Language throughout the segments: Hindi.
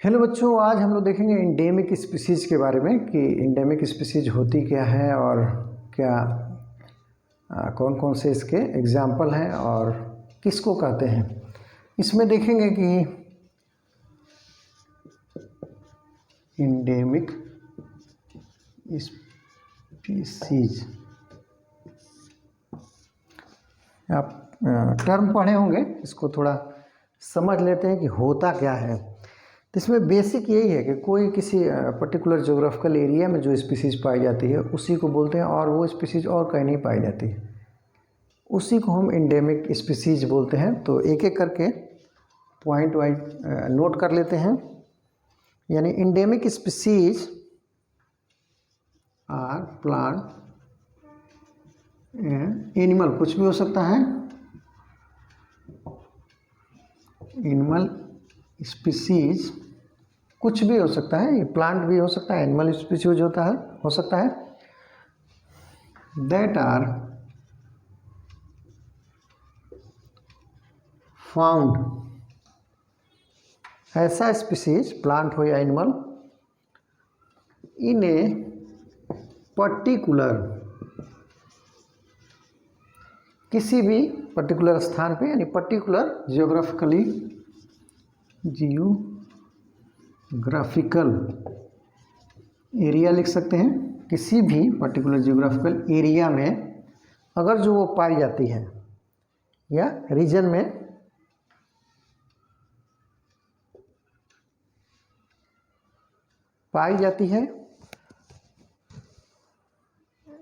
हेलो बच्चों, आज हम लोग देखेंगे इंडेमिक स्पीसीज के बारे में कि इंडेमिक स्पीसीज होती क्या है और क्या कौन कौन से इसके एग्जाम्पल हैं और किसको कहते हैं। इसमें देखेंगे कि इंडेमिक स्पीसीज आप टर्म पढ़े होंगे, इसको थोड़ा समझ लेते हैं कि होता क्या है। तो इसमें बेसिक यही है कि कोई किसी पर्टिकुलर ज्योग्राफिकल एरिया में जो स्पीसीज पाई जाती है उसी को बोलते हैं, और वो स्पीसीज और कहीं नहीं पाई जाती है, उसी को हम इंडेमिक स्पीसीज बोलते हैं। तो एक एक करके पॉइंट वाइज नोट कर लेते हैं। यानी endemic species are plant animal, कुछ भी हो सकता है, एनिमल स्पीसीज कुछ भी हो सकता है, ये प्लांट भी हो सकता है, एनिमल स्पीसीज होता है, हो सकता है, दैट आर फाउंड, ऐसा स्पीसीज प्लांट हो या एनिमल, इन ए पर्टिकुलर, किसी भी पर्टिकुलर स्थान पे, यानी पर्टिकुलर जियोग्राफिकल एरिया लिख सकते हैं। किसी भी पर्टिकुलर जियोग्राफिकल एरिया में अगर जो वो पाई जाती है या रीजन में पाई जाती है,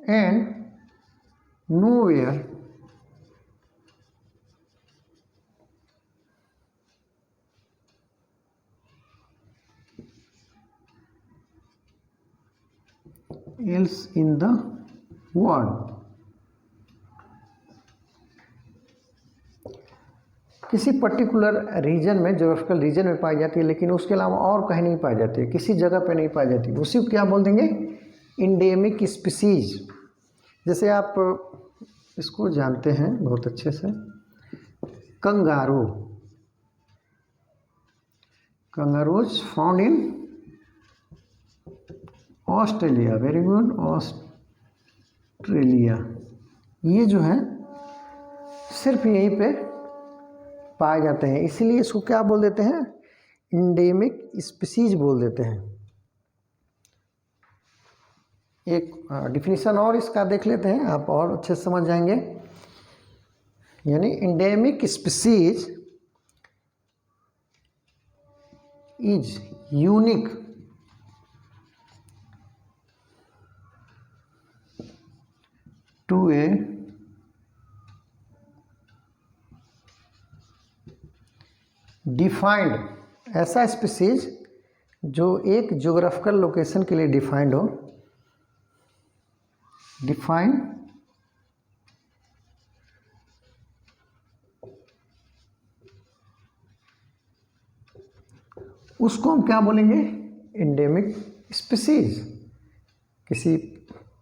and nowhere else in the world, किसी पर्टिकुलर रीजन में, ज्योग्राफिकल रीजन में पाई जाती है, लेकिन उसके अलावा और कहीं नहीं पाई जाती है, किसी जगह पे नहीं पाई जाती, उसी को क्या बोल देंगे, इंडेमिक स्पीसीज। जैसे आप इसको जानते हैं बहुत अच्छे से, kangaroo, kangaroos found in Australia, very good, Australia, ये जो है सिर्फ यहीं पे पाए जाते हैं, इसीलिए इसको क्या बोल देते हैं, इंडेमिक स्पीसीज बोल देते हैं। एक डिफिनीशन और इसका देख लेते हैं, आप और अच्छे से समझ जाएंगे। यानी endemic species is unique to a defined, ऐसा स्पीसीज जो एक ज्योग्राफिकल लोकेशन के लिए डिफाइंड हो, डिफाइंड उसको हम क्या बोलेंगे, इंडेमिक स्पीसीज। किसी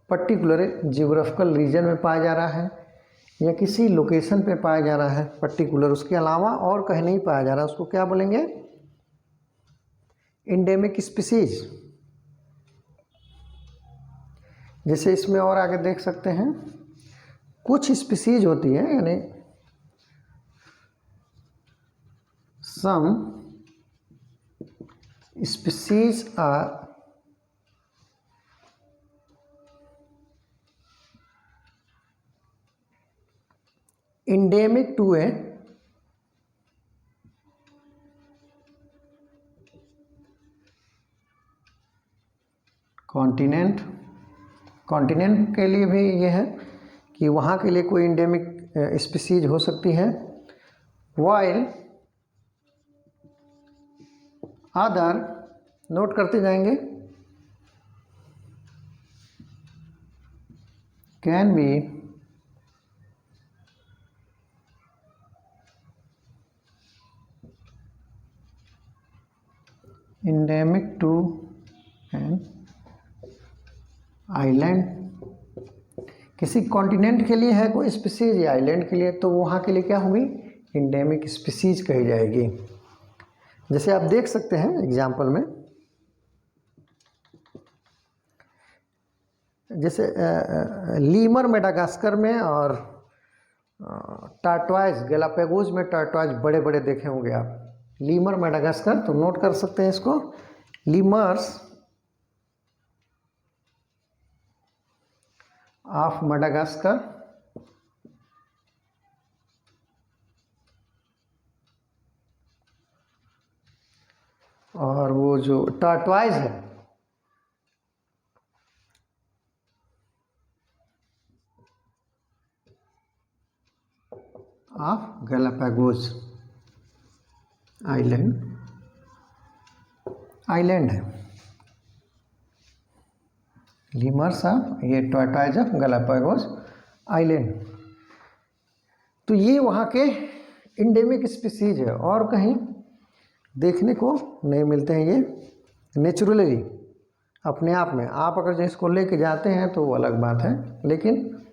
पर्टिकुलर जियोग्राफिकल रीजन में पाया जा रहा है या किसी लोकेशन पे पाया जा रहा है पर्टिकुलर, उसके अलावा और कहीं नहीं पाया जा रहा, उसको क्या बोलेंगे, इंडेमिक स्पीसीज। जैसे इसमें और आगे देख सकते हैं, कुछ स्पीसीज होती है, यानी some species are endemic to a continent, continent के लिए भी ये है कि वहाँ के लिए कोई इंडेमिक स्पीसीज हो सकती है, वाइल अदर, नोट करते जाएंगे, can be endemic to an island. किसी कॉन्टिनेंट के लिए है कोई स्पीसीज या आइलैंड के लिए, तो वहाँ के लिए क्या होगी, इंडेमिक स्पीसीज कही जाएगी। जैसे आप देख सकते हैं एग्जाम्पल में, जैसे लीमर मेडागास्कर में और टार्टवाइज गैलापागोस में टार्टवाइज बड़े बड़े देखे होंगे आप। लीमर मेडागास्कर, तो नोट कर सकते हैं इसको, लीमर्स ऑफ मेडागास्कर और वो जो टार्टवाइज है ऑफ गैलापागोस आइलैंड है। लीमर्स ऑफ, ये टार्टवाइज ऑफ गैलापागोस आइलैंड। तो ये वहाँ के इंडेमिक स्पीसीज है और कहीं देखने को नहीं मिलते हैं ये नेचुरली अपने आप में। आप अगर जो इसको लेके जाते हैं तो वो अलग बात है, लेकिन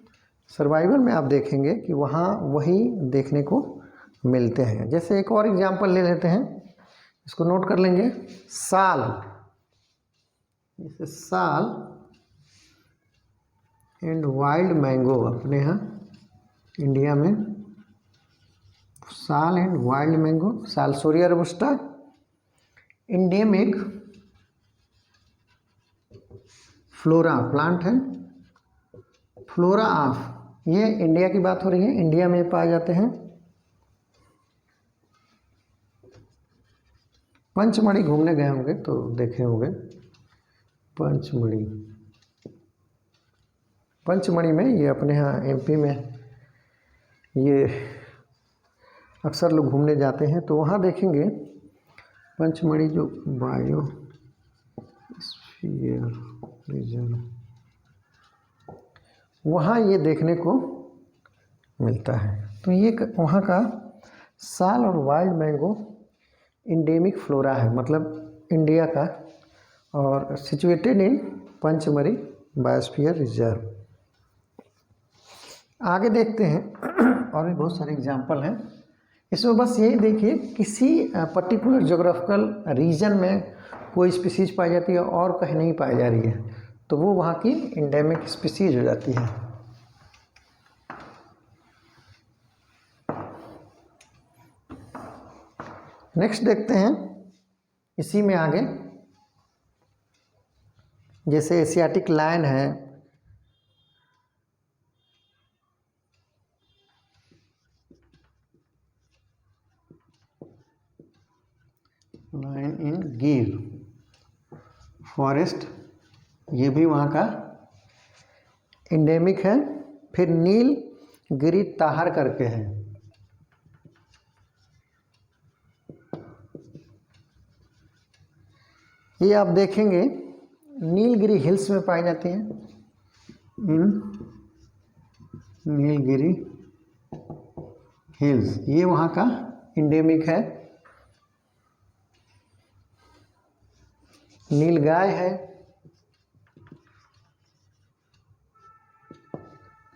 सर्वाइवल में आप देखेंगे कि वहाँ वही देखने को मिलते हैं। जैसे एक और एग्जांपल ले लेते हैं, इसको नोट कर लेंगे, साल। जैसे साल एंड वाइल्ड मैंगो, अपने यहाँ इंडिया में sal and wild mango, Shorea robusta, endemic flora plant है, फ्लोरा ऑफ, ये इंडिया की बात हो रही है, इंडिया में पाए जाते हैं। पंचमढ़ी घूमने गए होंगे तो देखे होंगे, पंचमढ़ी में ये अपने यहाँ एमपी में ये अक्सर लोग घूमने जाते हैं, तो वहाँ देखेंगे पंचमढ़ी जो बायोस्फीयर रीजन, वहाँ ये देखने को मिलता है। तो ये वहाँ का साल और वाइल्ड मैंगो इंडेमिक फ्लोरा है, मतलब इंडिया का, और situated in Pachmarhi biosphere reserve. आगे देखते हैं और भी बहुत सारे एग्जाम्पल हैं इसमें। बस यही देखिए, किसी पर्टिकुलर जोग्राफिकल रीजन में कोई स्पीसीज पाई जाती है और कहीं नहीं पाई जा रही है, तो वो वहाँ की इंडेमिक स्पीसीज हो जाती है। नेक्स्ट देखते हैं इसी में आगे, जैसे एशियाटिक लायन है, लायन इन गिर फॉरेस्ट, ये भी वहाँ का इंडेमिक है। फिर नीलगिरी ताहर करके है, ये आप देखेंगे नीलगिरी हिल्स में पाई जाती है, इन नीलगिरी हिल्स, ये वहाँ का इंडेमिक है। नीलगाय है।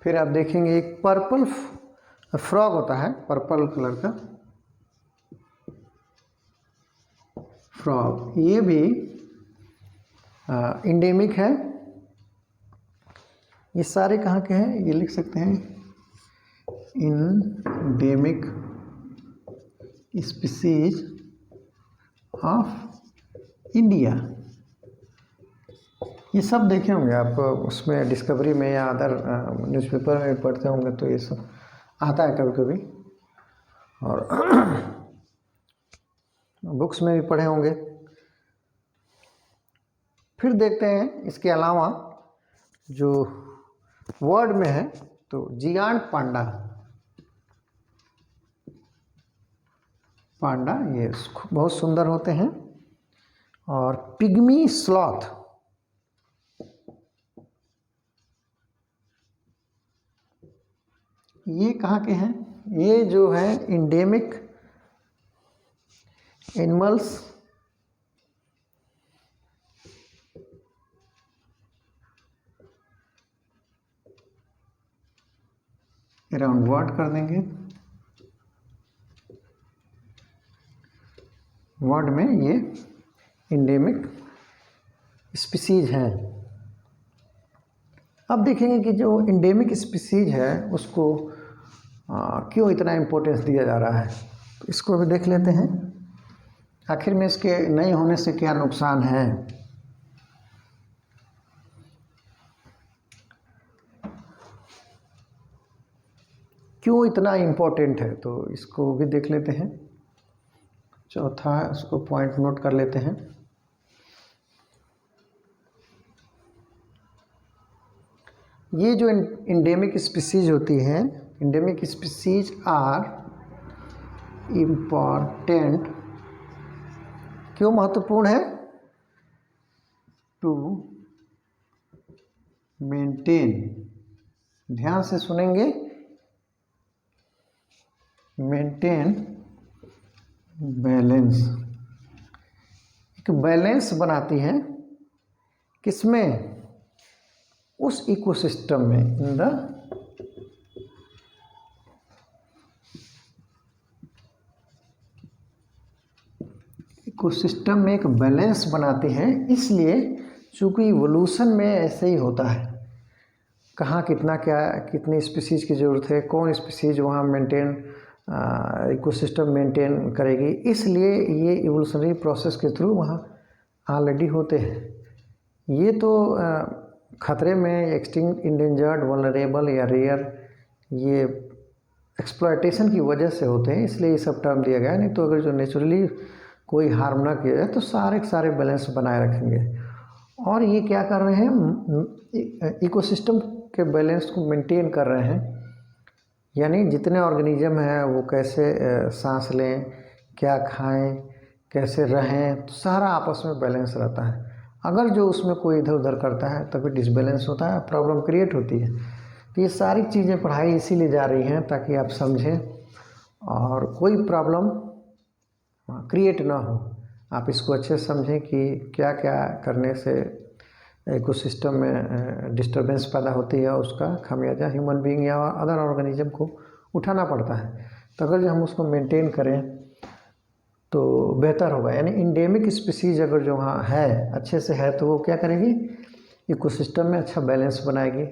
फिर आप देखेंगे एक पर्पल फ्रॉग होता है, पर्पल कलर का फ्रॉग, ये भी इंडेमिक है। ये सारे कहाँ के हैं, ये लिख सकते हैं, इंडेमिक स्पीसीज ऑफ इंडिया। ये सब देखे होंगे आप उसमें डिस्कवरी में या अदर न्यूज़पेपर में पढ़ते होंगे, तो ये सब आता है कभी कभी, और बुक्स में भी पढ़े होंगे। फिर देखते हैं इसके अलावा जो वर्ड में है, तो जियांट पांडा, ये बहुत सुंदर होते हैं। और पिग्मी स्लॉथ, ये कहाँ के हैं, ये जो है इंडेमिक एनिमल्स अराउंड वर्ड कर देंगे। वर्ल्ड में ये इंडेमिक स्पीसीज हैं। अब देखेंगे कि जो इंडेमिक स्पीसीज है उसको क्यों इतना इम्पोर्टेंस दिया जा रहा है, तो इसको भी देख लेते हैं। आखिर में इसके नहीं होने से क्या नुकसान है। क्यों इतना इम्पोर्टेंट है, तो इसको भी देख लेते हैं। चौथा इसको पॉइंट नोट कर लेते हैं। ये जो इंडेमिक स्पीसीज होती हैं, इंडेमिक स्पीसीज आर इम्पॉर्टेंट, क्यों महत्वपूर्ण है, टू मेंटेन, ध्यान से सुनेंगे, मेंटेन बैलेंस, एक बैलेंस बनाती है किसमें, उस इकोसिस्टम में, इन द इकोसिस्टम में एक बैलेंस बनाती है। इसलिए चूंकि इवोल्यूशन में ऐसे ही होता है, कहाँ कितना क्या कितनी स्पीसीज की ज़रूरत है, कौन स्पीसीज वहाँ मेंटेन इकोसिस्टम मेंटेन करेगी, इसलिए ये इवोल्यूशनरी प्रोसेस के थ्रू वहाँ ऑलरेडी होते हैं। ये तो खतरे में, एक्सटिंक्ट, इंडेंजर्ड, वल्नरेबल या रेयर, ये एक्सप्लॉयटेशन की वजह से होते हैं, इसलिए ये सब टर्म दिया गया है। नहीं तो अगर जो नेचुरली कोई हार्म ना किया जाए तो सारे के सारे बैलेंस बनाए रखेंगे। और ये क्या कर रहे हैं, इकोसिस्टम के बैलेंस को मेंटेन कर रहे हैं, यानी जितने ऑर्गेनिज्म हैं वो कैसे सांस लें, क्या खाएं, कैसे रहें, तो सारा आपस में बैलेंस रहता है। अगर जो उसमें कोई इधर उधर करता है तभी डिसबैलेंस होता है, प्रॉब्लम क्रिएट होती है। तो ये सारी चीज़ें पढ़ाई इसीलिए जा रही हैं ताकि आप समझें और कोई प्रॉब्लम क्रिएट ना हो। आप इसको अच्छे से समझें कि क्या क्या करने से इकोसिस्टम में डिस्टर्बेंस पैदा होती है, उसका खामियाजा ह्यूमन बीइंग या अदर ऑर्गेनिज्म को उठाना पड़ता है। तो अगर जो हम उसको मेंटेन करें तो बेहतर होगा। यानी इंडेमिक स्पीसीज अगर जो वहाँ है, अच्छे से है, तो वो क्या करेगी, इकोसिस्टम में अच्छा बैलेंस बनाएगी।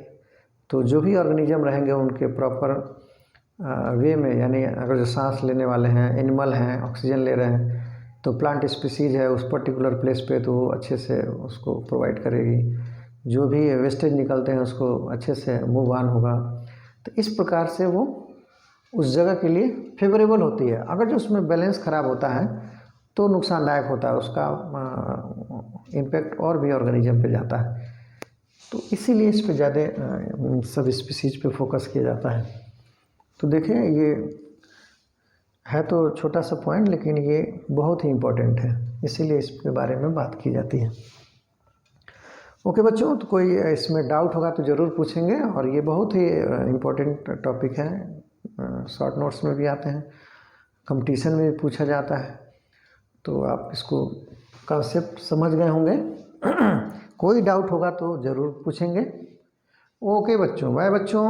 तो जो भी ऑर्गेनिज्म रहेंगे उनके प्रॉपर वे में, यानी अगर जो सांस लेने वाले हैं, एनिमल हैं, ऑक्सीजन ले रहे हैं, तो प्लांट स्पीसीज है उस पर्टिकुलर प्लेस पे, तो वो अच्छे से उसको प्रोवाइड करेगी। जो भी वेस्टेज निकलते हैं उसको अच्छे से मूव ऑन होगा। तो इस प्रकार से वो उस जगह के लिए फेवरेबल होती है। अगर जो उसमें बैलेंस ख़राब होता है तो नुकसानदायक होता है, उसका इम्पैक्ट और भी ऑर्गेनिज्म पे जाता है। तो इसीलिए इस पे ज़्यादा सब स्पीसीज पे फोकस किया जाता है। तो देखें, ये है तो छोटा सा पॉइंट, लेकिन ये बहुत ही इम्पोर्टेंट है, इसीलिए इसके बारे में बात की जाती है। ओके बच्चों, तो कोई इसमें डाउट होगा तो ज़रूर पूछेंगे। और ये बहुत ही इम्पोर्टेंट टॉपिक है, शॉर्ट नोट्स में भी आते हैं, कंपटीशन में भी पूछा जाता है। तो आप इसको कॉन्सेप्ट समझ गए होंगे। कोई डाउट होगा तो ज़रूर पूछेंगे। ओके बच्चों, बाय बच्चों।